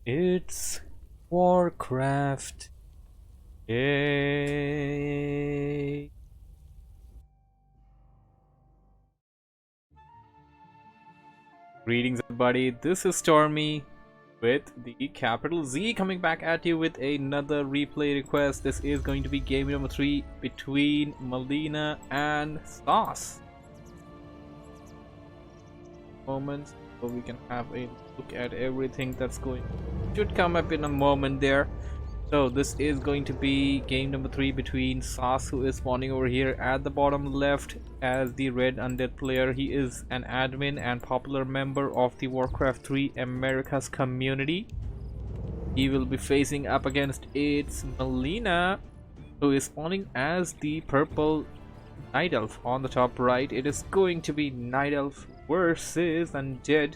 It's WarCraft. Yay! Greetings, everybody. This is Stormy with the capital Z coming back at you with another replay request. This is going to be game number 3 between MrStormyZ and SauCeD. Moments so we can have a look at everything that's going. Should come up in a moment there. So this is going to be game number 3 between SauCeD, who is spawning over here at the bottom left as the red undead player. He is an admin and popular member of the Warcraft 3 Americas community. He will be facing up against ItsMelinaaaa, who is spawning as the purple Night Elf on the top right. It is going to be Night Elf versus Undead,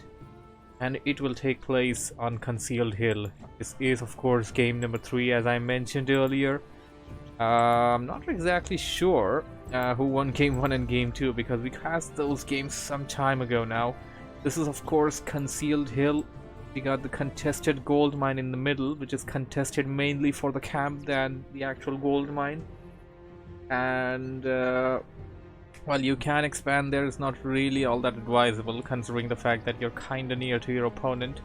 and it will take place on Concealed Hill. This is of course game number 3, as I mentioned earlier. I'm not exactly sure who won game 1 and game 2 because we cast those games some time ago now. This is of course Concealed Hill. We got the contested gold mine in the middle, which is contested mainly for the camp than the actual gold mine. And while you can expand there, it's not really all that advisable considering the fact that you're kinda near to your opponent,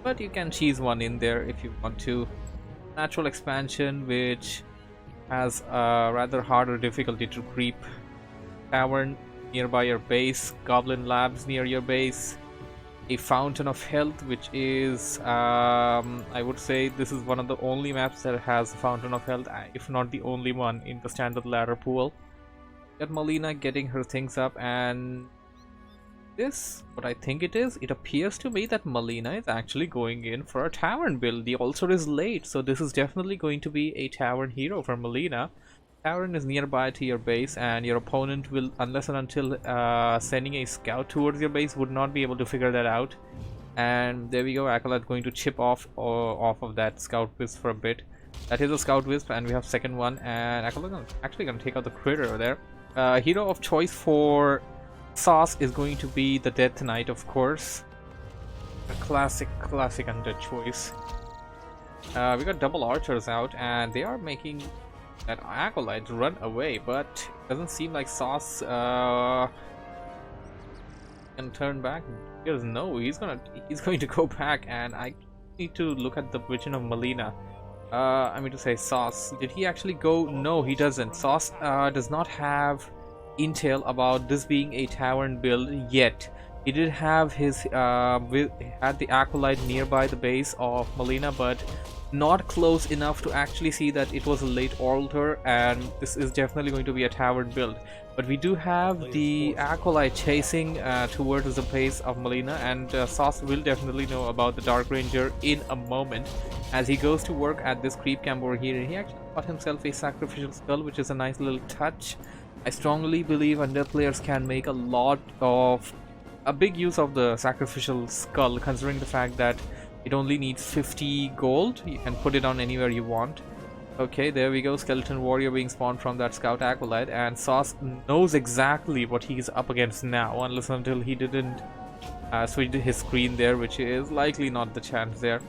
but you can cheese one in there if you want to. Natural expansion, which has a rather harder difficulty to creep. Tavern nearby your base, goblin labs near your base, a fountain of health, which is I would say this is one of the only maps that has a fountain of health, if not the only one in the standard ladder pool. Got MrStormyZ getting her things up, and this, what I think it is, it appears to me that MrStormyZ is actually going in for a tavern build. The altar is late, so this is definitely going to be a tavern hero for MrStormyZ. Tavern is nearby to your base, and your opponent will, unless and until sending a scout towards your base, would not be able to figure that out. And there we go, Acolyte going to chip off of that scout wisp for a bit. That is a scout wisp, and we have second one, and Acolyte actually gonna take out the critter over there. Hero of choice for SauCeD is going to be the Death Knight, of course. A classic undead choice. We got double archers out, and they are making that Acolyte run away, but it doesn't seem like SauCeD can turn back. Because no, he's going to go back, and I need to look at the vision of MrStormyZ. I mean to say SauCeD. Did he actually go? No, he doesn't. SauCeD does not have intel about this being a tavern build yet. He did have his had the Acolyte nearby the base of MrStormyZ, but not close enough to actually see that it was a late altar, and this is definitely going to be a tavern build. But we do have the Acolyte chasing towards the base of MrStormyZ, and SauCeD will definitely know about the Dark Ranger in a moment as he goes to work at this creep camp over here. He actually got himself a sacrificial skull, which is a nice little touch. I strongly believe Undead players can make a big use of the sacrificial skull, considering the fact that it only needs 50 gold. You can put it on anywhere you want. Okay, there we go, skeleton warrior being spawned from that scout Acolyte, and SauCeD knows exactly what he's up against now, unless until he didn't switch his screen there, which is likely not the chance there.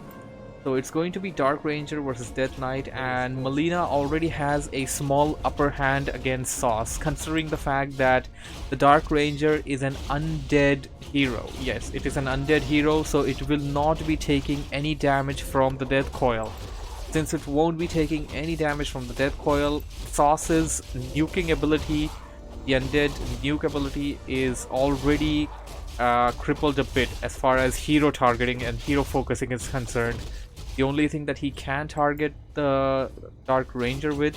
So it's going to be Dark Ranger versus Death Knight, and MrStormyZ already has a small upper hand against SauCeD, considering the fact that the Dark Ranger is an undead hero. Yes, it is an undead hero, so it will not be taking any damage from the Death Coil. Since it won't be taking any damage from the Death Coil, SauCeD's nuking ability, the Undead nuke ability, is already crippled a bit as far as hero targeting and hero focusing is concerned. The only thing that he can target the Dark Ranger with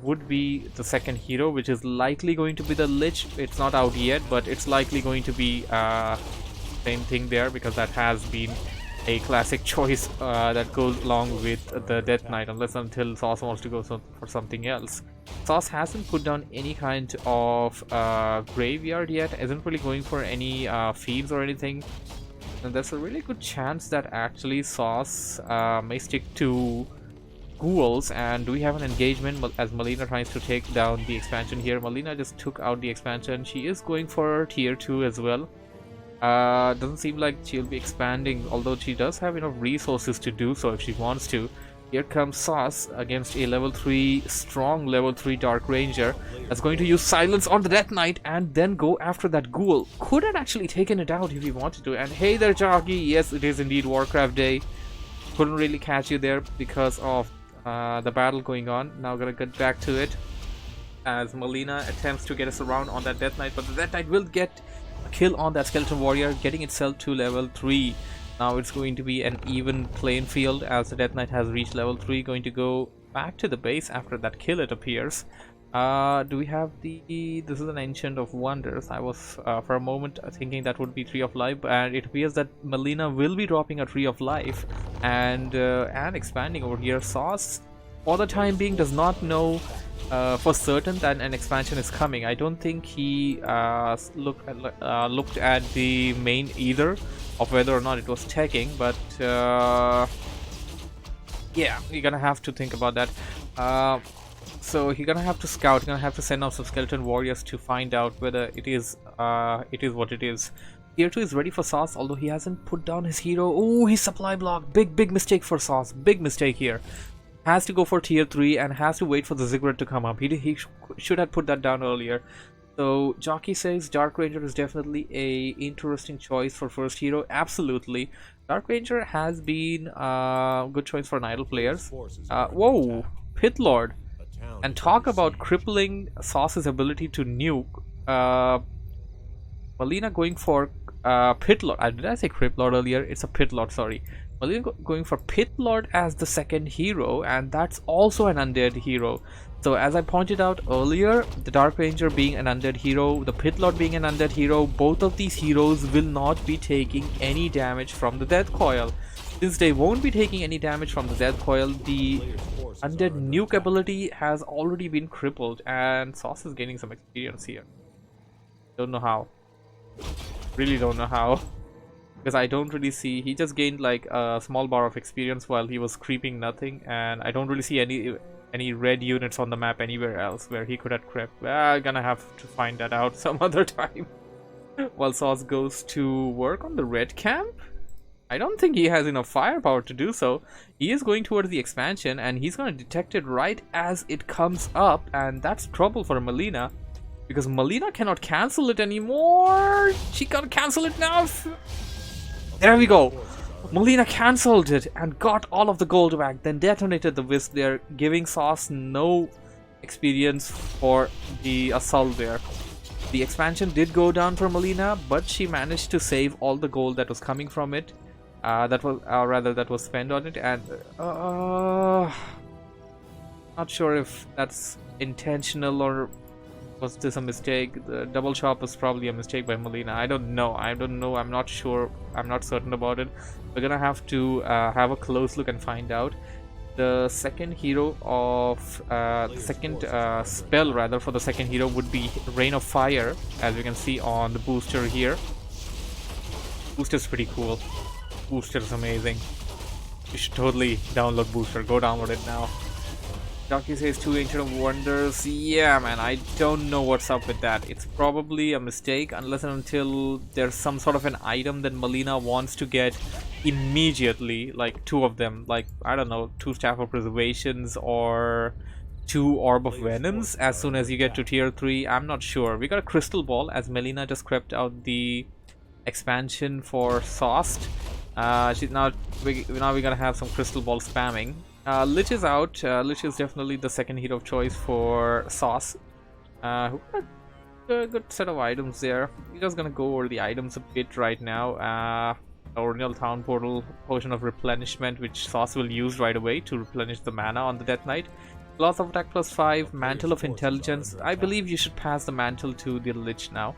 would be the second hero, which is likely going to be the Lich. It's not out yet, but it's likely going to be same thing there, because that has been a classic choice that goes along with the Death Knight, unless until SauCeD wants to go for something else. SauCeD hasn't put down any kind of graveyard yet, isn't really going for any fields or anything. And there's a really good chance that actually SauCeD may stick to ghouls. And do we have an engagement as MrStormyZ tries to take down the expansion here? MrStormyZ just took out the expansion. She is going for tier 2 as well. Doesn't seem like she'll be expanding, although she does have enough resources to do so if she wants to. Here comes Sauce against a level 3, strong level 3 Dark Ranger that's going to use Silence on the Death Knight and then go after that Ghoul. Could have actually taken it out if he wanted to. And hey there, Jockey, yes, it is indeed Warcraft Day. Couldn't really catch you there because of the battle going on. Now gonna get back to it as Melina attempts to get us around on that Death Knight, but the Death Knight will get a kill on that Skeleton Warrior, getting itself to level 3. Now it's going to be an even playing field as the Death Knight has reached level 3, going to go back to the base after that kill, it appears. Do we have the... this is an Ancient of Wonders. I was for a moment thinking that would be Tree of Life, and it appears that Melina will be dropping a Tree of Life and expanding over here. Sauce, for the time being, does not know for certain that an expansion is coming. I don't think he looked at the main either of whether or not it was checking, but yeah, you're gonna have to think about that. So you're gonna have to scout, you're gonna have to send out some Skeleton Warriors to find out whether it is what it is. Tier 2 is ready for Sauce, although he hasn't put down his hero. Oh, his supply block. Big mistake for Sauce. Big mistake here. Has to go for tier 3 and has to wait for the Ziggurat to come up. He should have put that down earlier. So Jockey says Dark Ranger is definitely a interesting choice for first hero. Absolutely. Dark Ranger has been a good choice for idle players. Whoa, Pit Lord. And talk about crippling Sauce's ability to nuke. Melina going for Pit Lord. Did I say Crypt Lord earlier? It's a Pit Lord, sorry. Melina going for Pit Lord as the second hero, and that's also an undead hero. So as I pointed out earlier, the Dark Ranger being an undead hero, the Pit Lord being an undead hero, both of these heroes will not be taking any damage from the Death Coil. Since they won't be taking any damage from the Death Coil, the undead nuke ability has already been crippled, and Sauce is gaining some experience here. Don't know how. Really don't know how. Because I don't really see, he just gained like a small bar of experience while he was creeping nothing, and I don't really see any red units on the map anywhere else where he could have crept. Well, I'm gonna have to find that out some other time. While Sauce goes to work on the red camp, I don't think he has enough firepower to do so. He is going towards the expansion and he's gonna detect it right as it comes up, and that's trouble for Melina. Because Melina cannot cancel it anymore. She can't cancel it now. There we go. Melina cancelled it and got all of the gold back, then detonated the Wisp there, giving Sauce no experience for the assault there. The expansion did go down for Melina, but she managed to save all the gold that was coming from it. That was spent on it, and not sure if that's intentional or was this a mistake. The double chop was probably a mistake by Melina. I don't know. I'm not sure. I'm not certain about it. We're gonna have to have a close look and find out. The second hero of the second spell rather for the second hero would be Rain of Fire, as you can see on the booster here. Booster's pretty cool. Booster's amazing. You should totally download Booster. Go download it now. Jockey says 2 Ancient of Wonders. Yeah, man, I don't know what's up with that. It's probably a mistake unless and until there's some sort of an item that Melina wants to get immediately. Like 2 of them. Like, I don't know, 2 Staff of Preservations or 2 Orb of Venoms as soon as you get to tier 3. I'm not sure. We got a Crystal Ball as Melina just crept out the expansion for SauCeD. Now we're gonna have some Crystal Ball spamming. Lich is out. Lich is definitely the second hero of choice for Sauce. Who got a good set of items there. We're just gonna go over the items a bit right now. Original Town Portal, Potion of Replenishment, which Sauce will use right away to replenish the mana on the Death Knight. Loss of Attack +5, Mantle of Intelligence. I believe you should pass the mantle to the Lich now.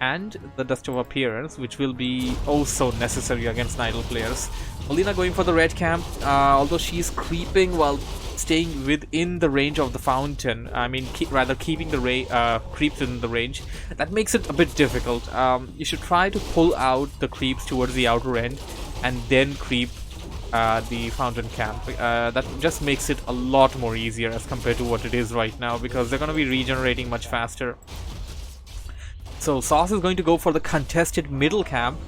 And the Dust of Appearance, which will be oh so necessary against idle players. Melina going for the red camp, although she's creeping while staying within the range of the fountain. I mean, rather keeping the creeps in the range. That makes it a bit difficult. You should try to pull out the creeps towards the outer end and then creep the fountain camp. That just makes it a lot more easier as compared to what it is right now, because they're going to be regenerating much faster. So Sauce is going to go for the contested middle camp.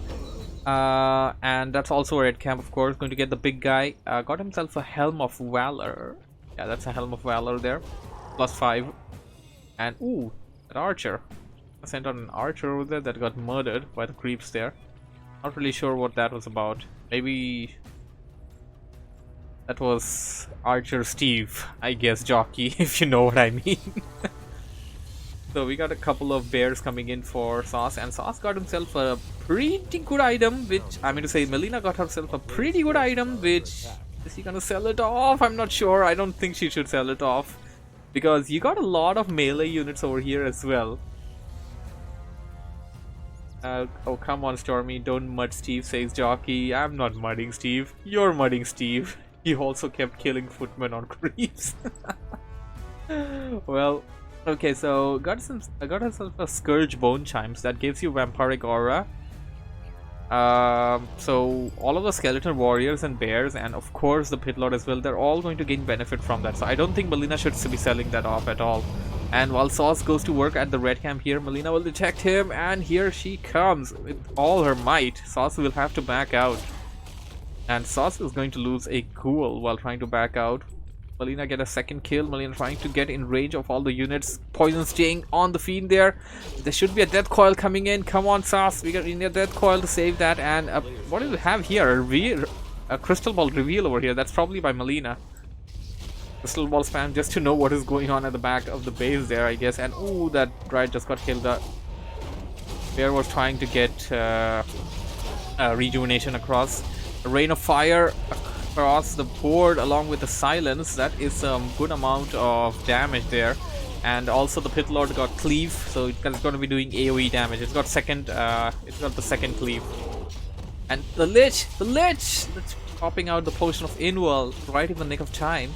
And that's also a red camp, of course. Going to get the big guy. Got himself a Helm of Valor. Yeah, that's a Helm of Valor there. +5. And ooh, an archer. I sent out an archer over there that got murdered by the creeps there. Not really sure what that was about. Maybe that was Archer Steve, I guess, jockey, if you know what I mean. So we got a couple of bears coming in for Sauce, and Sauce got himself a pretty good item, which, I mean to say, Melina got herself a pretty good item, which, is she gonna sell it off? I'm not sure. I don't think she should sell it off, because you got a lot of melee units over here as well. Oh, come on, Stormy, don't mud Steve, says Jockey. I'm not mudding Steve. You're mudding Steve. He also kept killing footmen on creeps. Well, okay, so I got myself a Scourge Bone Chimes that gives you Vampiric Aura. So all of the skeleton warriors and bears, and of course the Pit Lord as well, they're all going to gain benefit from that. So I don't think Melina should be selling that off at all. And while Sauce goes to work at the red camp here, Melina will detect him, and here she comes with all her might. Sauce will have to back out, and Sauce is going to lose a ghoul while trying to back out. Melina get a second kill. Melina trying to get in range of all the units. Poison staying on the fiend there. There should be a death coil coming in. Come on, Sauce. We need a death coil to save that. And what do we have here? A crystal ball reveal over here. That's probably by Melina. Crystal ball spam just to know what is going on at the back of the base there, I guess. And ooh, that Dryad just got killed. Bear was trying to get rejuvenation across. A rain of fire across the board along with the silence. That is some good amount of damage there. And also the Pit Lord got cleave, so it's going to be doing AoE damage. It's got the second cleave. And the Lich, that's popping out the potion of Inwell right in the nick of time.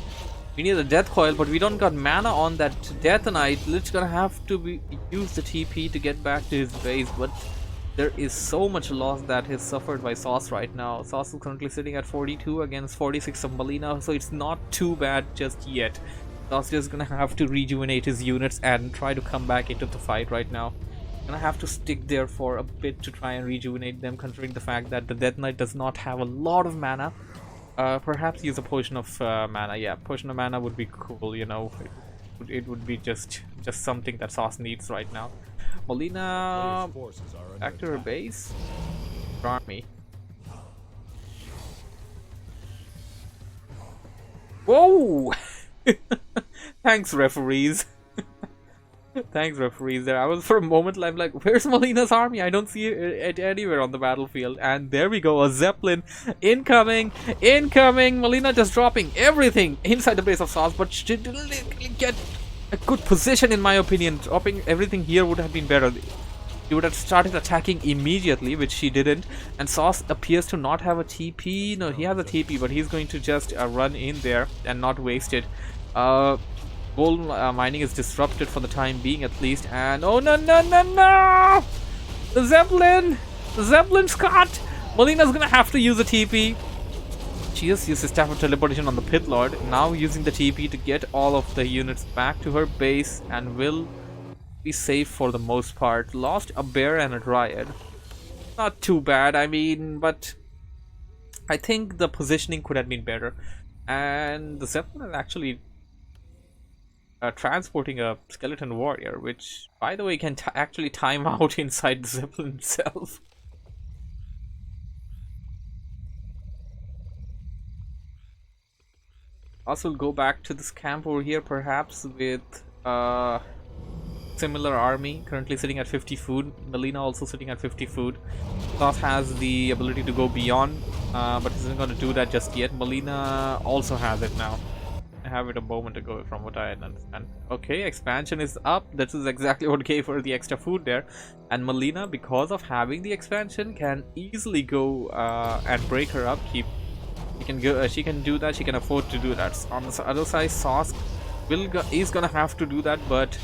We need a death coil, but we don't got mana on that Death Knight. Lich gonna have to use the TP to get back to his base, but there is so much loss that is suffered by Sauce right now. Sauce is currently sitting at 42 against 46 of Melina, so it's not too bad just yet. Sauce is gonna have to rejuvenate his units and try to come back into the fight right now. Gonna have to stick there for a bit to try and rejuvenate them, considering the fact that the Death Knight does not have a lot of mana. Perhaps use a potion of mana. Yeah, potion of mana would be cool, you know. It would be just something that Sauce needs right now. Melina back to her base. Army. Whoa! Thanks, referees. Thanks, referees. There, I was for a moment like, where's Melina's army? I don't see it anywhere on the battlefield. And there we go, a Zeppelin incoming. Melina just dropping everything inside the base of Sauce, but she didn't get a good position, in my opinion. Dropping everything here would have been better. She would have started attacking immediately, which she didn't. And Sauce appears to not have a TP. No, he has a TP, but he's going to just run in there and not waste it. Gold mining is disrupted for the time being, at least. And oh no! The Zeppelin's caught. Melina's gonna have to use a TP. She just uses Staff of Teleportation on the Pit Lord. Now using the TP to get all of the units back to her base, and will be safe for the most part. Lost a bear and a Dryad. Not too bad, I mean, but I think the positioning could have been better. And the Zeppelin is actually transporting a skeleton warrior, which, by the way, can actually time out inside the Zeppelin itself. Also, we'll go back to this camp over here, perhaps with similar army, currently sitting at 50 food. Melina also sitting at 50 food. Sauce has the ability to go beyond, but isn't going to do that just yet. Melina also has it now. I have it a moment ago from what I understand. Okay, expansion is up. This is exactly what gave her the extra food there. And Melina, because of having the expansion, can easily go and break her upkeep. She can go. She can do that. She can afford to do that. On the other side, Sauce is gonna have to do that, but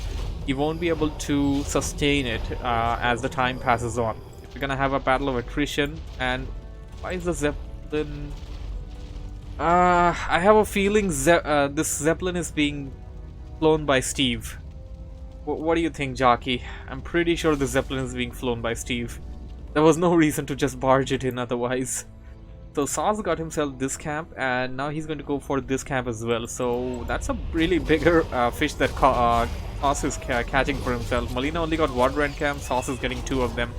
he won't be able to sustain it as the time passes on. We're gonna have a battle of attrition. And why is the Zeppelin? I have a feeling this Zeppelin is being flown by Steve. What do you think, Jockey? I'm pretty sure the Zeppelin is being flown by Steve. There was no reason to just barge it in otherwise. So SauCeD got himself this camp, and now he's going to go for this camp as well. So that's a really bigger fish that SauCeD is catching for himself. Melina only got one red camp, SauCeD is getting 2 of them.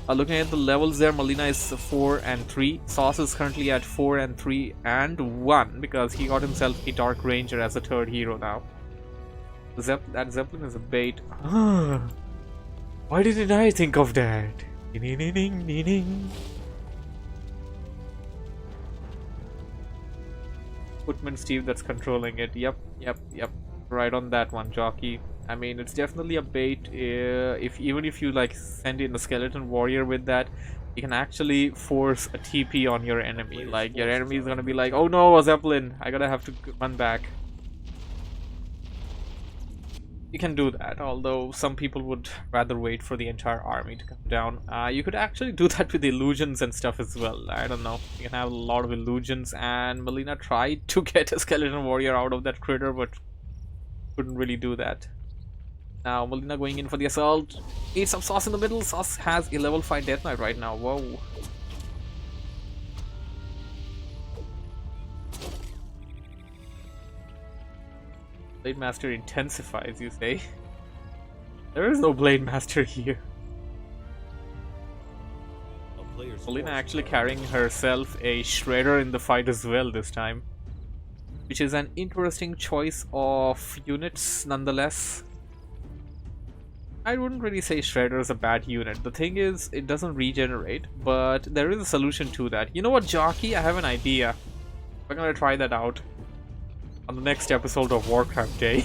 Looking at the levels there, Melina is 4 and 3. SauCeD is currently at 4 and 3 and 1 because he got himself a Dark Ranger as a 3rd hero now. That Zeppelin is a bait. Why didn't I think of that? Footman Steve that's controlling it. Yep. Right on that one, Jockey. I mean, it's definitely a bait. Even if you like send in a skeleton warrior with that, you can actually force a TP on your enemy. Like your enemy is gonna be like, "Oh no, a Zeppelin! I gotta have to run back." You can do that, although some people would rather wait for the entire army to come down. You could actually do that with illusions and stuff as well. I don't know. You can have a lot of illusions, and Melina tried to get a skeleton warrior out of that critter, but couldn't really do that. Now Melina going in for the assault. Eats up SauCeD in the middle. SauCeD has a level 5 Death Knight right now. Whoa. Blade Master intensifies, you say? There is no Blade Master here. Melina actually carrying herself a Shredder in the fight as well this time, which is an interesting choice of units nonetheless. I wouldn't really say Shredder is a bad unit. The thing is, it doesn't regenerate, but there is a solution to that. You know what, Jockey? I have an idea. We're gonna try that out on the next episode of Warcraft Day.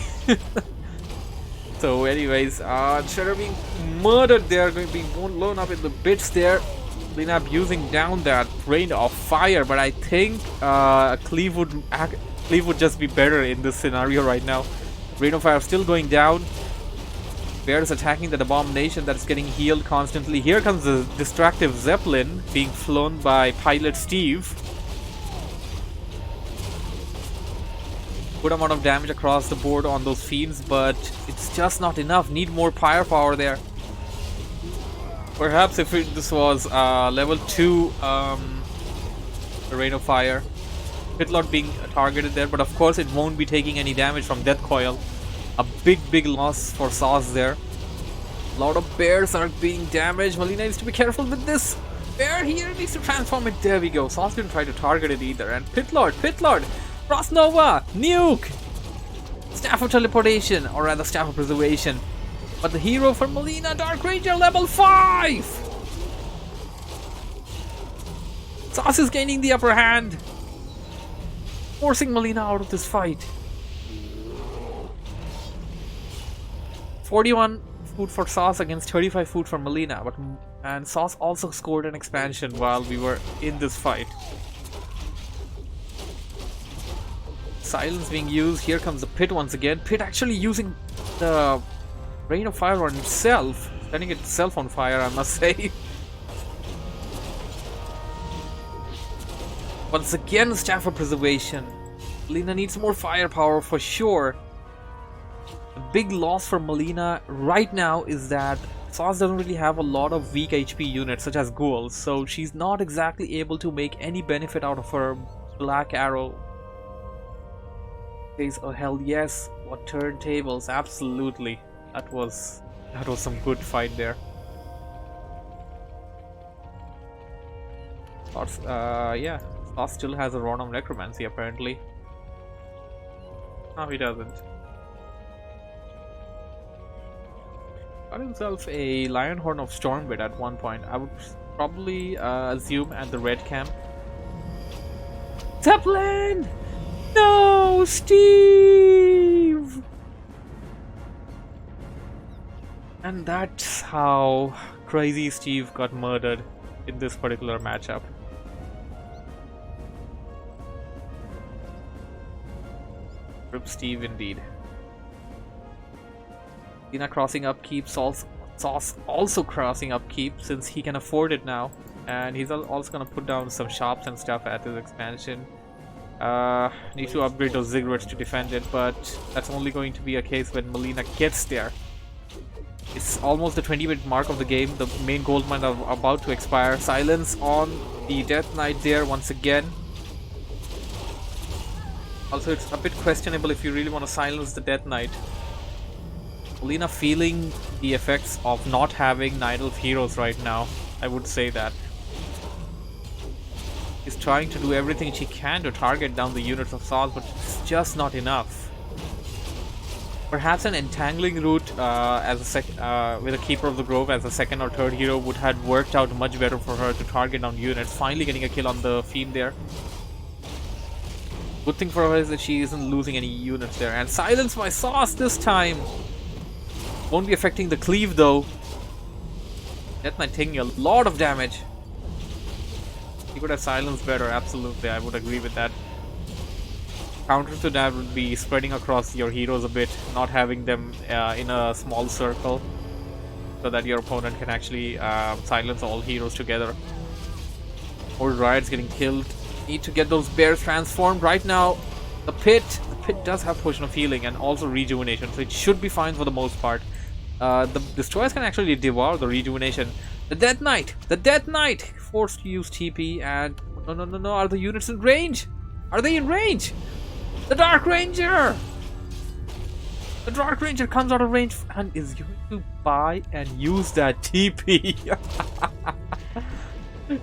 So anyways, Shredder being murdered there, going to be blown up in the bits there. Melina abusing down that rain of fire, but I think Cleave would just be better in this scenario right now. Rain of fire still going down. Bear is attacking that abomination that's getting healed constantly. Here comes the destructive Zeppelin being flown by Pilot Steve. Good amount of damage across the board on those fiends, but it's just not enough. Need more firepower there. Perhaps if this was level 2 Rain of Fire, Pitlord being targeted there, but of course it won't be taking any damage from Death Coil. A big loss for SauCeD there. A lot of bears are being damaged. Melina needs to be careful with this. Bear here needs to transform it. There we go. SauCeD didn't try to target it either. And Pitlord, Frost Nova, Nuke, Staff of Teleportation, or rather Staff of Preservation. But the hero for Melina, Dark Ranger level 5! SauCeD is gaining the upper hand, forcing Melina out of this fight. 41 food for SauCeD against 35 food for Melina, and SauCeD also scored an expansion while we were in this fight. Silence being used. Here comes the Pit once again. Pit actually using the Rain of Fire on itself, setting itself on fire, I must say. Once again, Staff of Preservation. Melina needs more firepower for sure. The big loss for Melina right now is that SauCeD doesn't really have a lot of weak HP units such as ghouls, so she's not exactly able to make any benefit out of her Black Arrow. Oh hell yes, what turntables, absolutely. That was some good fight there. Yeah, SauCeD still has a run of necromancy apparently. No, he doesn't. Got himself a Lionhorn of Stormbit at one point. I would probably assume at the red camp. Zeppelin! No, Steve! And that's how Crazy Steve got murdered in this particular matchup. Rip Steve indeed. Melina crossing upkeep, SauCeD also crossing upkeep since he can afford it now. And he's also gonna put down some shops and stuff at his expansion. Need to upgrade those ziggurats to defend it, but that's only going to be a case when Melina gets there. It's almost the 20-minute mark of the game. The main gold mine are about to expire. Silence on the Death Knight there once again. Also, it's a bit questionable if you really want to silence the Death Knight. Melina feeling the effects of not having Night Elf heroes right now. I would say that. She's trying to do everything she can to target down the units of SauCeD, but it's just not enough. Perhaps an entangling route as a with a Keeper of the Grove as a second or third hero would have worked out much better for her to target down units. Finally getting a kill on the Fiend there. Good thing for her is that she isn't losing any units there. And silence by SauCeD this time! Won't be affecting the cleave though. Death Knight taking a lot of damage. He could have silenced better, absolutely, I would agree with that. Counter to that would be spreading across your heroes a bit, not having them in a small circle, so that your opponent can actually silence all heroes together. More Riots getting killed. Need to get those bears transformed right now. The pit does have Potion of Healing and also Rejuvenation, so it should be fine for the most part. The Destroyers can actually devour the Rejuvenation. The Death Knight! Forced to use TP and... No, are the units in range? Are they in range? The Dark Ranger! The Dark Ranger comes out of range and is going to buy and use that TP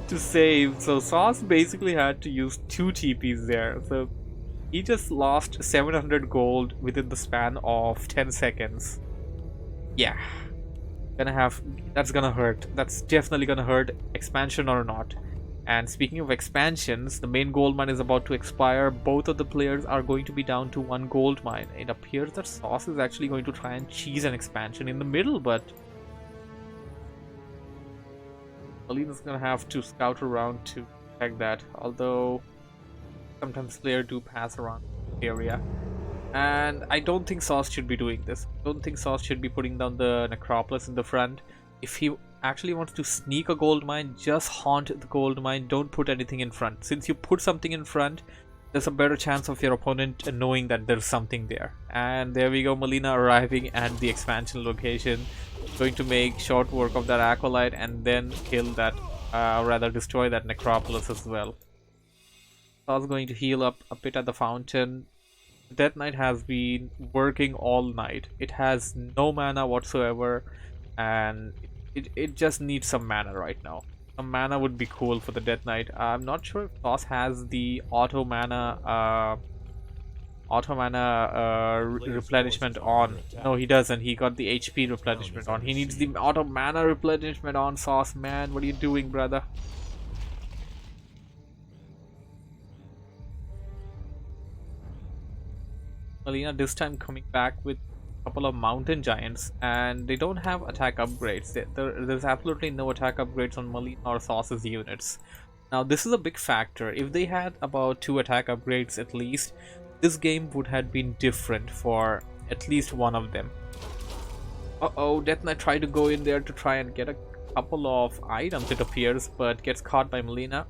to save. So SauCeD basically had to use 2 TPs there. So he just lost 700 gold within the span of 10 seconds. Yeah. That's gonna hurt. That's definitely gonna hurt, expansion or not. And speaking of expansions, the main gold mine is about to expire. Both of the players are going to be down to 1 gold mine. It appears that SauCeD is actually going to try and cheese an expansion in the middle, but Melina's gonna have to scout around to check that. Although sometimes players do pass around the area. And I don't think SauCeD should be doing this. I don't think SauCeD should be putting down the Necropolis in the front. If he actually wants to sneak a gold mine, just haunt the gold mine. Don't put anything in front. Since you put something in front, there's a better chance of your opponent knowing that there's something there. And there we go, Melina arriving at the expansion location. Going to make short work of that Acolyte and then kill that, rather destroy that Necropolis as well. SauCeD going to heal up a bit at the fountain. Death Knight has been working all night. It has no mana whatsoever, and it just needs some mana right now. Some mana would be cool for the Death Knight. I'm not sure if SauCeD has the auto mana replenishment on. No, he doesn't. He got the HP replenishment on. He needs the auto mana replenishment on. SauCeD, man, what are you doing, brother? Melina this time coming back with a couple of mountain giants, and they don't have attack upgrades. There's absolutely no attack upgrades on Melina or SauCeD's units. Now this is a big factor. If they had about 2 attack upgrades at least, this game would have been different for at least one of them. Uh-oh, Death Knight tried to go in there to try and get a couple of items, it appears, but gets caught by Melina.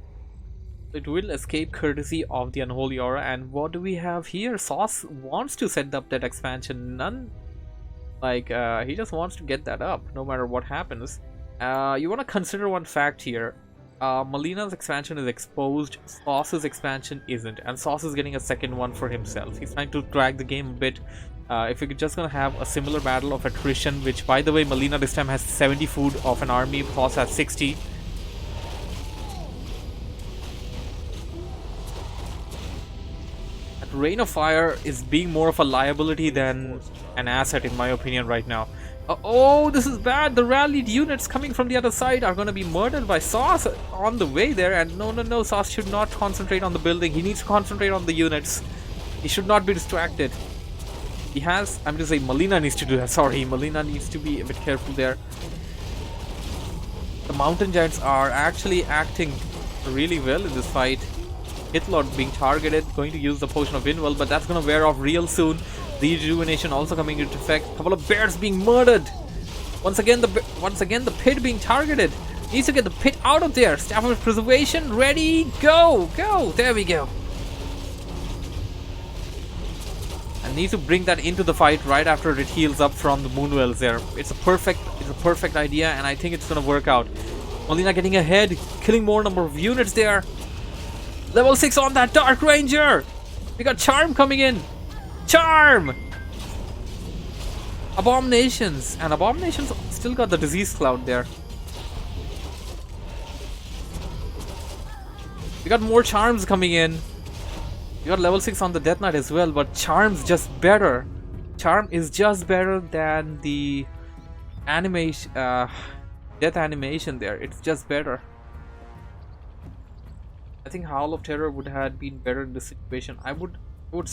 It will escape courtesy of the Unholy Aura. And what do we have here? SauCeD wants to set up that expansion. He just wants to get that up no matter what happens. You want to consider one fact here. Melina's expansion is exposed, SauCeD's expansion isn't, and SauCeD is getting a second one for himself. He's trying to drag the game a bit. If you're just gonna have a similar battle of attrition, which by the way Melina this time has 70 food of an army, SauCeD has 60. Rain of Fire is being more of a liability than an asset in my opinion right now. Oh, this is bad. The rallied units coming from the other side are going to be murdered by SauCeD on the way there. And no, SauCeD should not concentrate on the building. He needs to concentrate on the units. He should not be distracted. He has, I'm going to say Melina needs to do that. Sorry, Melina needs to be a bit careful there. The mountain giants are actually acting really well in this fight. Hitlord being targeted, going to use the Potion of Invul, but that's going to wear off real soon. The Rejuvenation also coming into effect. A couple of bears being murdered. Once again, the pit being targeted. Needs to get the pit out of there. Staff of Preservation, ready, go, go. There we go. and need to bring that into the fight right after it heals up from the Moonwells there. It's a perfect idea, and I think it's gonna work out. Melina getting ahead, killing more number of units there. Level 6 on that Dark Ranger. We got Charm coming in. Charm! Abominations. And Abominations still got the Disease Cloud there. We got more Charms coming in. We got level 6 on the Death Knight as well, but Charm's just better. Charm is just better than the animation, death animation there. It's just better. I think Howl of Terror would have been better in this situation. I would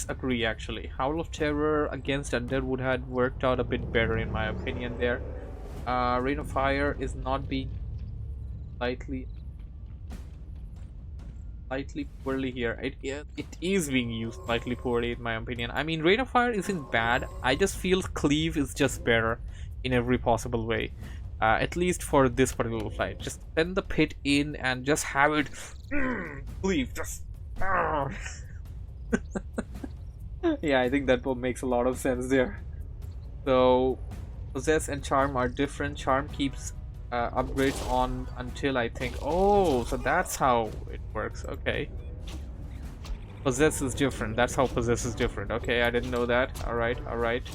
agree actually. Howl of Terror against Undead would have worked out a bit better in my opinion there. Rain of Fire is not being slightly poorly here. It is being used slightly poorly in my opinion. I mean, Rain of Fire isn't bad. I just feel Cleave is just better in every possible way. At least for this particular fight. Just send the pit in and just have it Cleave. Just yeah, I think that makes a lot of sense there. So Possess and Charm are different. Charm keeps upgrades on until I think, oh, so that's how it works. Okay, Possess is different. That's how Possess is different. Okay, I didn't know that. All right.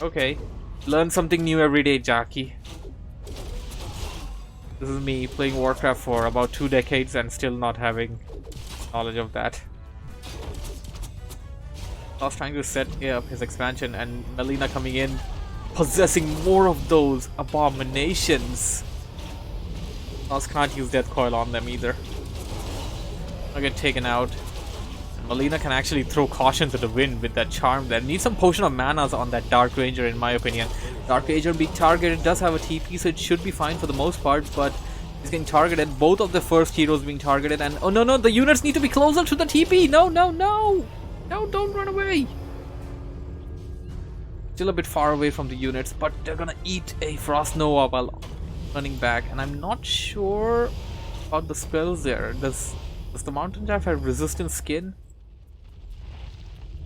Okay, learn something new every day, Jackie. This is me playing Warcraft for about 2 decades and still not having knowledge of that. I was trying to set up his expansion, and Melina coming in, possessing more of those abominations. Lost can't use Death Coil on them either. I'll get taken out. And Melina can actually throw caution to the wind with that charm there. Needs some potion of manas on that Dark Ranger in my opinion. Dark Ranger being targeted, does have a TP, so it should be fine for the most part, but he's getting targeted. Both of the first heroes being targeted, and oh no, the units need to be closer to the TP. No, don't run away. Still a bit far away from the units, but they're gonna eat a Frost Nova while running back, and I'm not sure about the spells there. Does the Mountain Giant have resistant skin?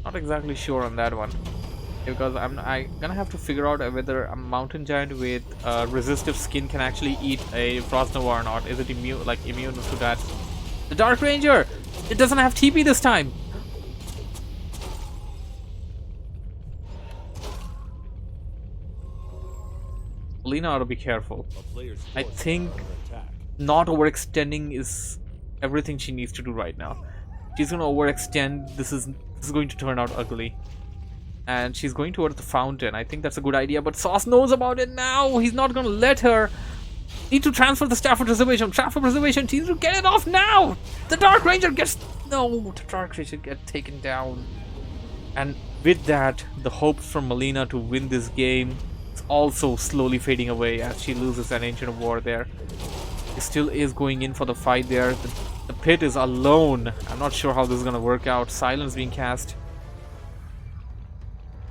Not exactly sure on that one, because I'm gonna have to figure out whether a Mountain Giant with resistive skin can actually eat a Frost Nova or not. Is it immune to that? The Dark Ranger! It doesn't have TP this time! Melina ought to be careful. I think not overextending is everything she needs to do right now. She's gonna overextend. This is going to turn out ugly. And she's going towards the fountain. I think that's a good idea, but Sauce knows about it now. He's not gonna let her. Need to transfer the Staff of Preservation. Staff of Preservation needs to get it off now. The Dark Ranger gets... No, the Dark Ranger gets taken down. And with that, the hopes from Melina to win this game is also slowly fading away as she loses an Ancient of War there. She still is going in for the fight there. The pit is alone. I'm not sure how this is going to work out. Silence being cast.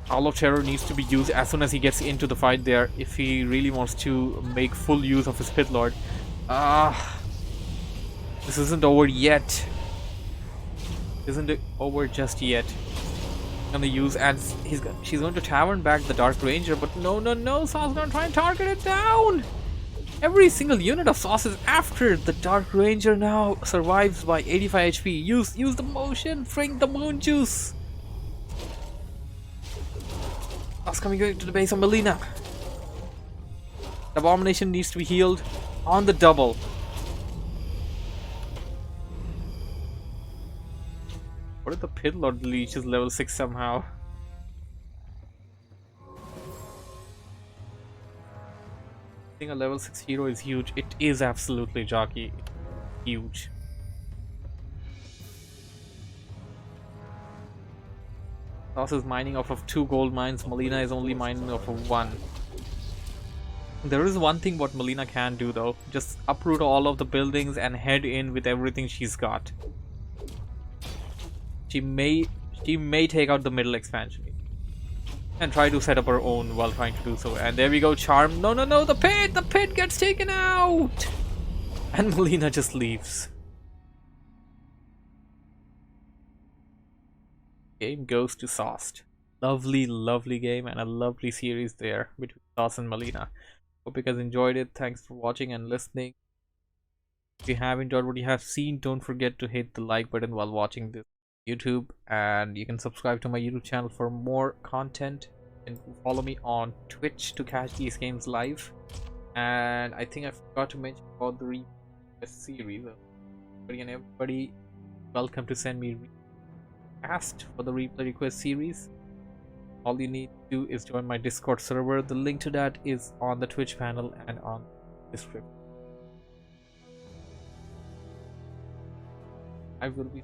Howl of Terror needs to be used as soon as he gets into the fight there if he really wants to make full use of his Pit Lord. This isn't over yet. Isn't it over just yet? Gonna use, and she's going to Tavern back the Dark Ranger, but no, Sauce gonna try and target it down. Every single unit of Sauce is after the Dark Ranger now. Survives by 85 HP. Use the motion. Drink the moon juice. Sauce coming to the base of Melina. The Abomination needs to be healed on the double. What if the Pit Lord Leech is level 6 somehow? I think a level 6 hero is huge. It is absolutely jockey. Huge. Sauce is mining off of 2 gold mines. Melina is only mining off of 1. There is one thing what Melina can do though. Just uproot all of the buildings and head in with everything she's got. She may take out the middle expansion and try to set up her own while trying to do so. And there we go, Charm. No, the pit gets taken out, and Melina just leaves. Game goes to SauCeD. lovely game and a lovely series there between Sauce and Melina. Hope you guys enjoyed it. Thanks for watching and listening. If you have enjoyed what you have seen, don't forget to hit the like button while watching this YouTube, and you can subscribe to my YouTube channel for more content, and follow me on Twitch to catch these games live. And I think I forgot to mention about the request series. Everybody welcome to send me request for the replay request series. All you need to do is join my Discord server. The link to that is on the Twitch panel and on the description. I will be